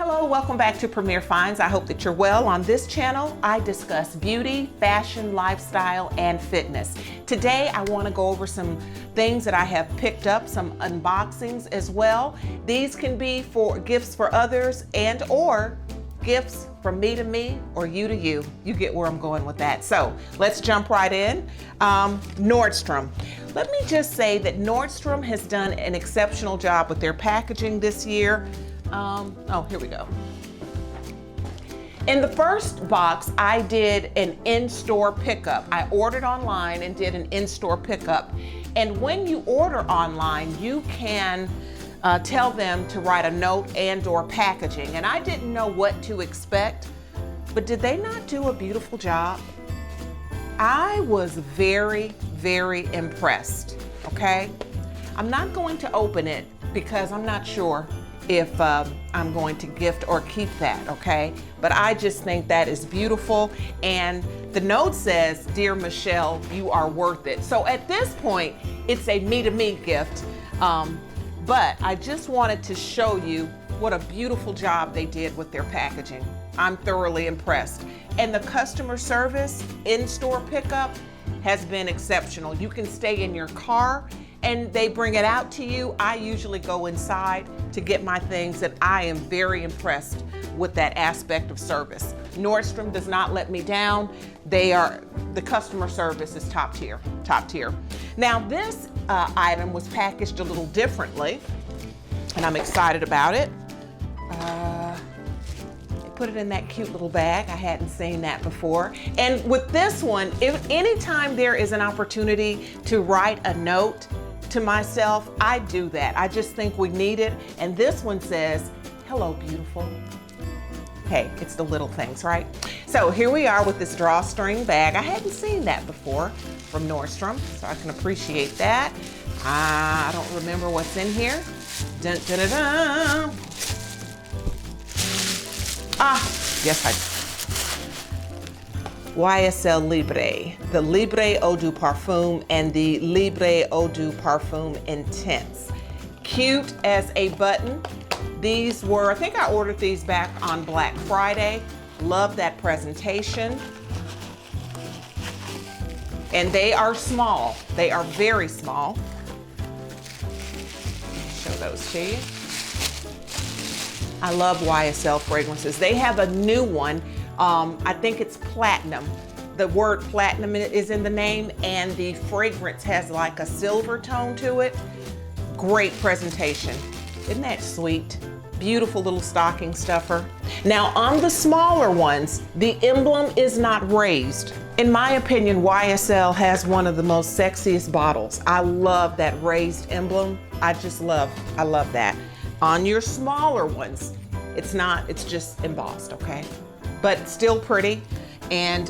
Hello, welcome back to Premier Finds. I hope that you're well. On this channel, I discuss beauty, fashion, lifestyle, and fitness. Today, I want to go over some things that I have picked up, some unboxings as well. These can be for gifts for others and or gifts from me to me or you to you. You get where I'm going with that. So let's jump right in. Nordstrom. Let me just say that Nordstrom has done an exceptional job with their packaging this year. Oh, here we go. In the first box, I did an in-store pickup. I ordered online and did an in-store pickup. And when you order online, you can tell them to write a note and or packaging. And I didn't know what to expect, but did they not do a beautiful job? I was very, very impressed, okay? I'm not going to open it because I'm not sure if I'm going to gift or keep that, okay? But I just think that is beautiful. And the note says, "Dear Michelle, you are worth it." So at this point, it's a me-to-me gift. But I just wanted to show you what a beautiful job they did with their packaging. I'm thoroughly impressed. And the customer service in-store pickup has been exceptional. You can stay in your car and they bring it out to you. I usually go inside to get my things, and I am very impressed with that aspect of service. Nordstrom does not let me down. The customer service is top tier, top tier. Now this item was packaged a little differently, and I'm excited about it. Put it in that cute little bag. I hadn't seen that before. And with this one, anytime there is an opportunity to write a note to myself, I do that. I just think we need it. And this one says, "Hello, beautiful." Hey, it's the little things, right? So here we are with this drawstring bag. I hadn't seen that before from Nordstrom, so I can appreciate that. I don't remember what's in here. Dun, dun, dun, dun. Yes, I do. YSL Libre, the Libre Eau de Parfum and the Libre Eau de Parfum Intense. Cute as a button. These were, I think I ordered these back on Black Friday. Love that presentation. And they are small. They are very small. Show those to you. I love YSL fragrances. They have a new one. I think it's platinum. The word platinum is in the name, and the fragrance has like a silver tone to it. Great presentation. Isn't that sweet? Beautiful little stocking stuffer. Now on the smaller ones, the emblem is not raised. In my opinion, YSL has one of the most sexiest bottles. I love that raised emblem. I love that. On your smaller ones, it's just embossed, okay? But still pretty, and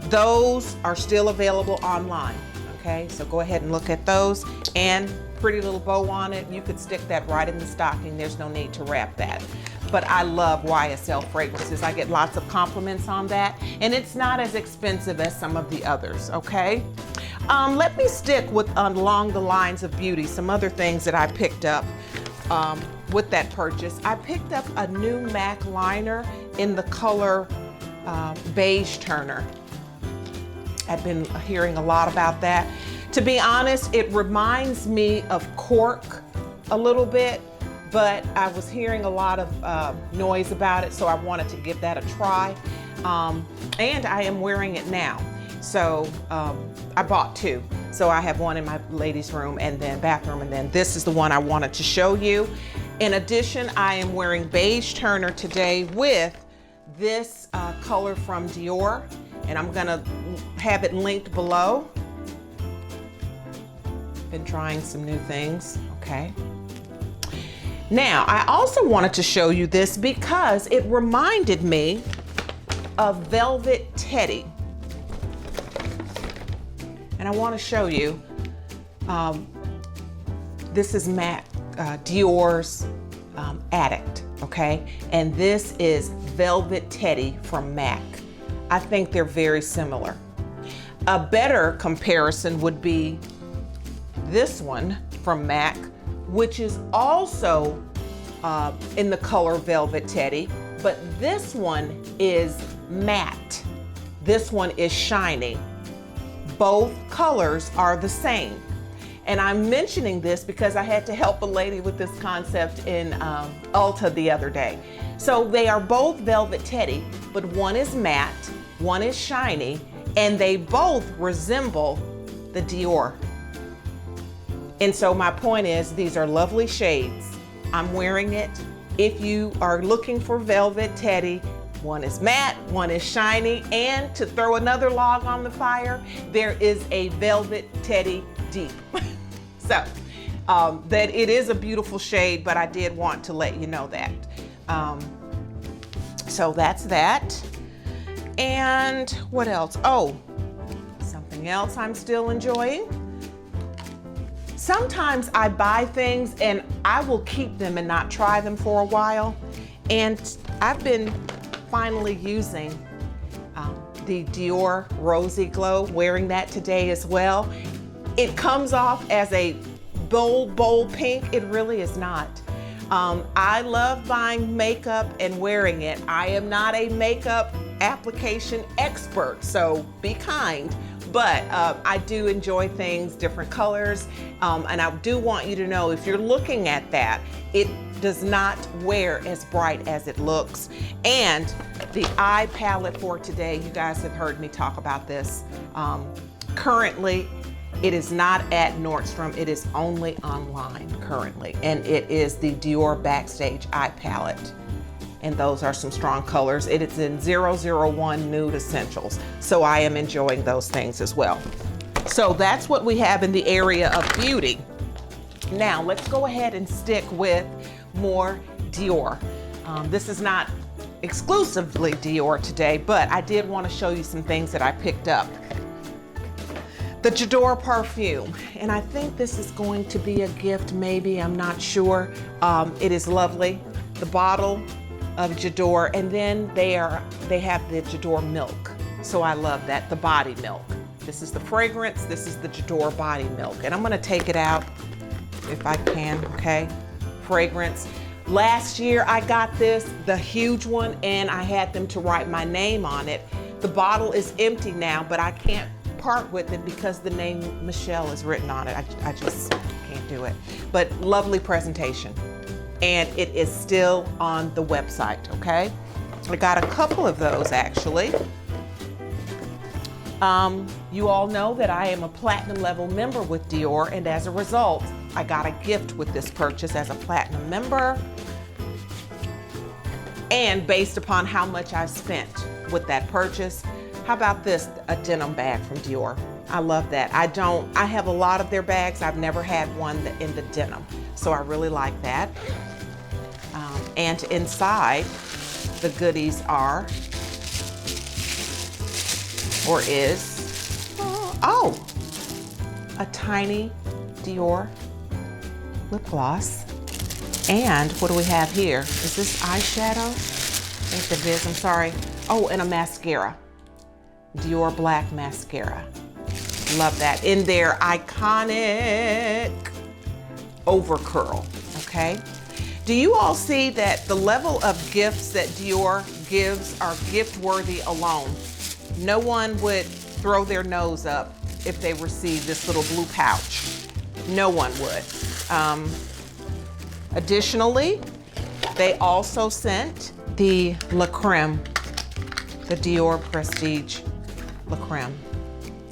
those are still available online, okay? So go ahead and look at those, and pretty little bow on it. You could stick that right in the stocking. There's no need to wrap that. But I love YSL fragrances. I get lots of compliments on that, and it's not as expensive as some of the others, okay? Let me stick with along the lines of beauty, some other things that I picked up with that purchase. I picked up a new MAC liner in the color beige turner. I've been hearing a lot about that. To be honest, it reminds me of cork a little bit, but I was hearing a lot of noise about it, so I wanted to give that a try. And I am wearing it now. So I bought two. So I have one in my ladies' room and then bathroom, and then this is the one I wanted to show you. In addition, I am wearing beige turner today with this color from Dior, and I'm gonna have it linked below. Been trying some new things, okay? Now, I also wanted to show you this because it reminded me of Velvet Teddy. And I want to show you, this is Dior's Addict, okay? And this is Velvet Teddy from MAC. I think they're very similar. A better comparison would be this one from MAC, which is also in the color Velvet Teddy, but this one is matte. This one is shiny. Both colors are the same. And I'm mentioning this because I had to help a lady with this concept in Ulta the other day. So they are both Velvet Teddy, but one is matte, one is shiny, and they both resemble the Dior. And so my point is, these are lovely shades. I'm wearing it. If you are looking for Velvet Teddy, one is matte, one is shiny, and to throw another log on the fire, there is a Velvet Teddy Deep. So that it is a beautiful shade, but I did want to let you know that. So that's that. And what else? Oh, something else I'm still enjoying. Sometimes I buy things and I will keep them and not try them for a while. And I've been finally using the Dior Rosy Glow, wearing that today as well. It comes off as a bold pink. It really is not. I love buying makeup and wearing it. I am not a makeup application expert, so be kind. But I do enjoy things, different colors, and I do want you to know, if you're looking at that, it does not wear as bright as it looks. And the eye palette for today, you guys have heard me talk about this. Currently, it is not at Nordstrom, it is only online currently, and it is the Dior Backstage Eye Palette. And those are some strong colors. It is in 001 Nude Essentials. So I am enjoying those things as well. So that's what we have in the area of beauty. Now let's go ahead and stick with more Dior. This is not exclusively Dior today, but I did want to show you some things that I picked up. The J'adore perfume, and I think this is going to be a gift, maybe, I'm not sure. It is lovely. The bottle of J'adore, and then they have the J'adore milk. So I love that, the body milk. This is the fragrance, this is the J'adore body milk. And I'm gonna take it out if I can, okay? Fragrance. Last year I got this, the huge one, and I had them to write my name on it. The bottle is empty now, but I can't part with it because the name Michelle is written on it. I just can't do it. But lovely presentation. And it is still on the website, okay? I got a couple of those actually. You all know that I am a platinum level member with Dior, and as a result, I got a gift with this purchase as a platinum member. And based upon how much I spent with that purchase, how about this, a denim bag from Dior? I love that. I have a lot of their bags. I've never had one in the denim. So I really like that. And inside, the goodies are, or is, a tiny Dior lip gloss. And what do we have here? Is this eyeshadow? I think it is, I'm sorry. Oh, and a mascara. Dior Black Mascara. Love that. In their iconic over curl, okay? Do you all see that the level of gifts that Dior gives are gift worthy alone? No one would throw their nose up if they received this little blue pouch. No one would. Additionally, they also sent the La Creme, the Dior Prestige La Creme,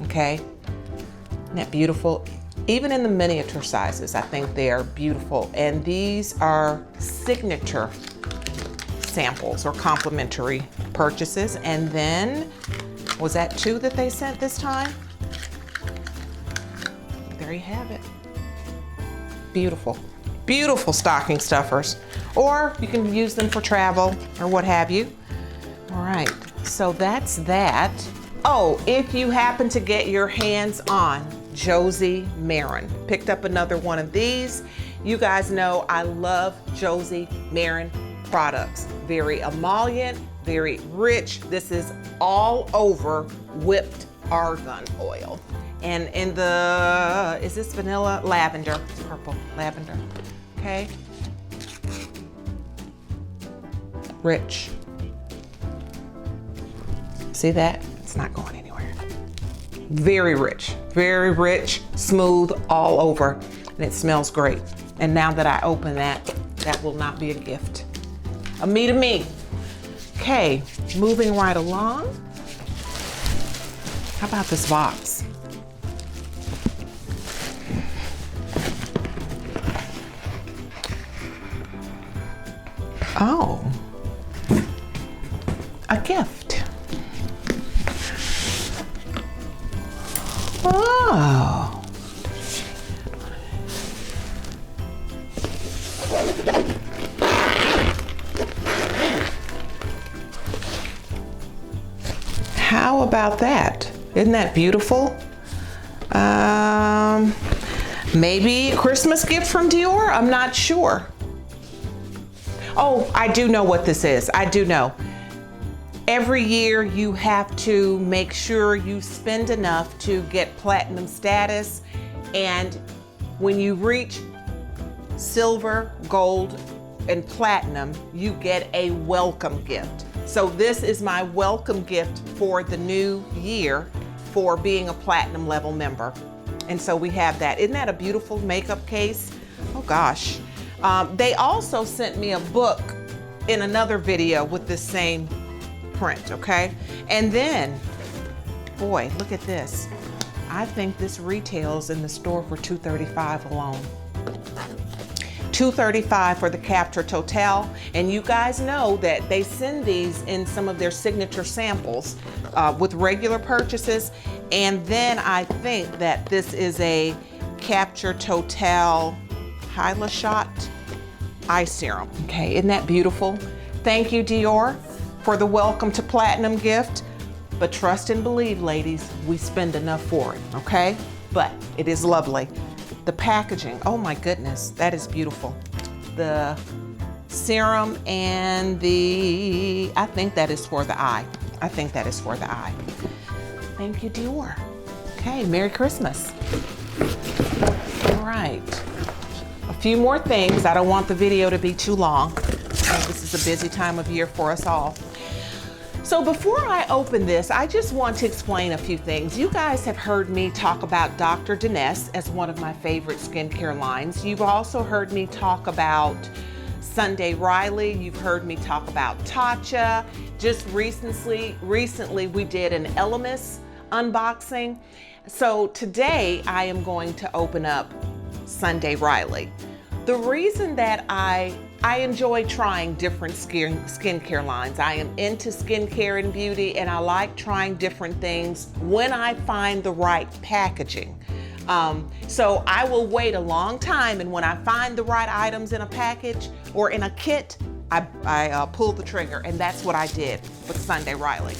okay? Isn't that beautiful? Even in the miniature sizes, I think they are beautiful. And these are signature samples or complimentary purchases. And then, was that 2 that they sent this time? There you have it. Beautiful, beautiful stocking stuffers. Or you can use them for travel or what have you. All right, so that's that. Oh, if you happen to get your hands on Josie Maran, picked up another one of these. You guys know I love Josie Maran products. Very emollient, very rich. This is all over whipped argan oil. And in the, is this vanilla? Lavender, purple lavender, okay? Rich. See that? It's not going anywhere. Very rich, smooth all over, and it smells great. And now that I open that, that will not be a gift. A me to me. Okay, moving right along. How about this box? Oh, a gift. Oh. How about that? Isn't that beautiful? Maybe a Christmas gift from Dior? I'm not sure. Oh, I do know what this is. I do know. Every year you have to make sure you spend enough to get platinum status, and when you reach silver, gold, and platinum, you get a welcome gift. So this is my welcome gift for the new year for being a platinum level member. And so we have that. Isn't that a beautiful makeup case? Oh gosh. They also sent me a book in another video with this same print, okay? And then, boy, look at this. I think this retails in the store for $235 alone. $235 for the Capture Total. And you guys know that they send these in some of their signature samples with regular purchases. And then I think that this is a Capture Total Hyla Shot eye serum. Okay, isn't that beautiful? Thank you, Dior, for the welcome to platinum gift. But trust and believe, ladies, we spend enough for it, okay? But it is lovely. The packaging, oh my goodness, that is beautiful. The serum and I think that is for the eye. I think that is for the eye. Thank you, Dior. Okay, Merry Christmas. All right. A few more things. I don't want the video to be too long. This is a busy time of year for us all. So before I open this, I just want to explain a few things. You guys have heard me talk about Dr. Denesse as one of my favorite skincare lines. You've also heard me talk about Sunday Riley. You've heard me talk about Tatcha. Just recently we did an Elemis unboxing. So today I am going to open up Sunday Riley. The reason that I enjoy trying different skincare lines. I am into skincare and beauty, and I like trying different things when I find the right packaging. So I will wait a long time, and when I find the right items in a package or in a kit, I pull the trigger, and that's what I did with Sunday Riley.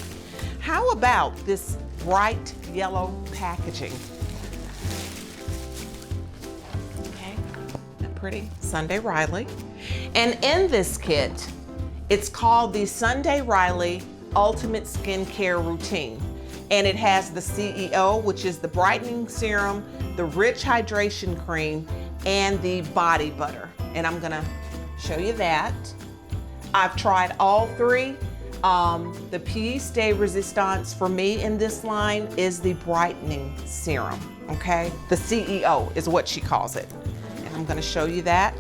How about this bright yellow packaging? Pretty Sunday Riley. And in this kit, it's called the Sunday Riley Ultimate Skincare Routine. And it has the CEO, which is the brightening serum, the rich hydration cream, and the body butter. And I'm gonna show you that. I've tried all three. The pièce de résistance for me in this line is the brightening serum, okay? The CEO is what she calls it. I'm going to show you that.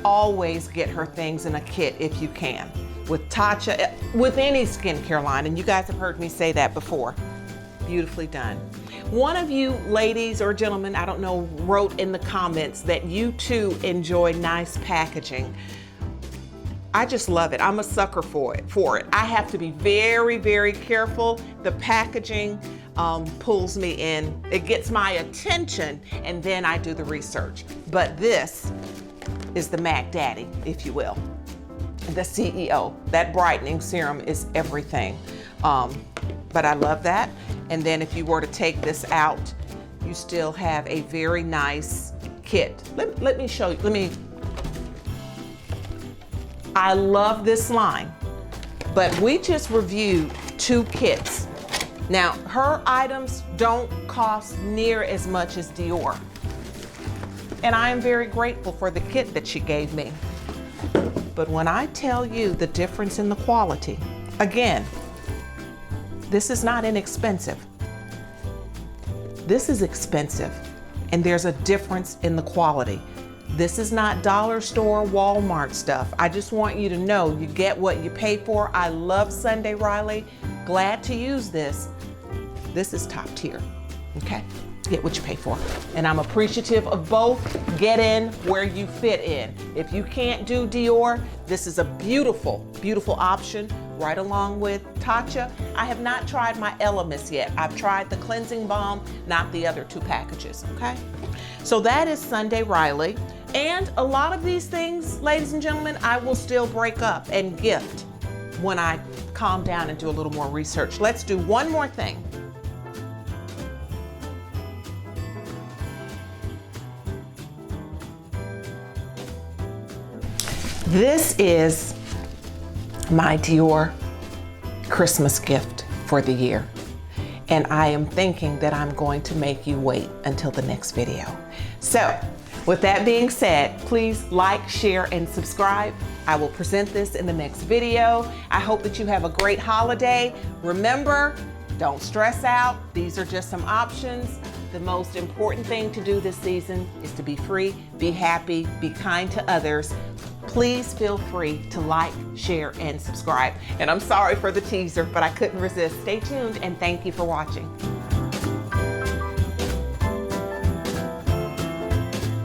Always get her things in a kit if you can. With Tatcha, with any skincare line, and you guys have heard me say that before. Beautifully done. One of you ladies or gentlemen, I don't know, wrote in the comments that you too enjoy nice packaging. I just love it. I'm a sucker for it. I have to be very, very careful. The packaging pulls me in. It gets my attention, and then I do the research. But this is the Mac Daddy, if you will. The CEO. That brightening serum is everything. But I love that. And then if you were to take this out, you still have a very nice kit. Let me show you. I love this line, but we just reviewed 2 kits. Now, her items don't cost near as much as Dior. And I am very grateful for the kit that she gave me. But when I tell you the difference in the quality, again, this is not inexpensive. This is expensive, and there's a difference in the quality. This is not dollar store, Walmart stuff. I just want you to know you get what you pay for. I love Sunday Riley. Glad to use this. This is top tier, okay? Get what you pay for. And I'm appreciative of both. Get in where you fit in. If you can't do Dior, this is a beautiful, beautiful option right along with Tatcha. I have not tried my Elemis yet. I've tried the cleansing balm, not the other 2 packages, okay? So that is Sunday Riley. And a lot of these things, ladies and gentlemen, I will still break up and gift when I calm down and do a little more research. Let's do one more thing. This is my Dior Christmas gift for the year. And I am thinking that I'm going to make you wait until the next video. So, with that being said, please like, share, and subscribe. I will present this in the next video. I hope that you have a great holiday. Remember, don't stress out. These are just some options. The most important thing to do this season is to be free, be happy, be kind to others. Please feel free to like, share, and subscribe. And I'm sorry for the teaser, but I couldn't resist. Stay tuned, and thank you for watching.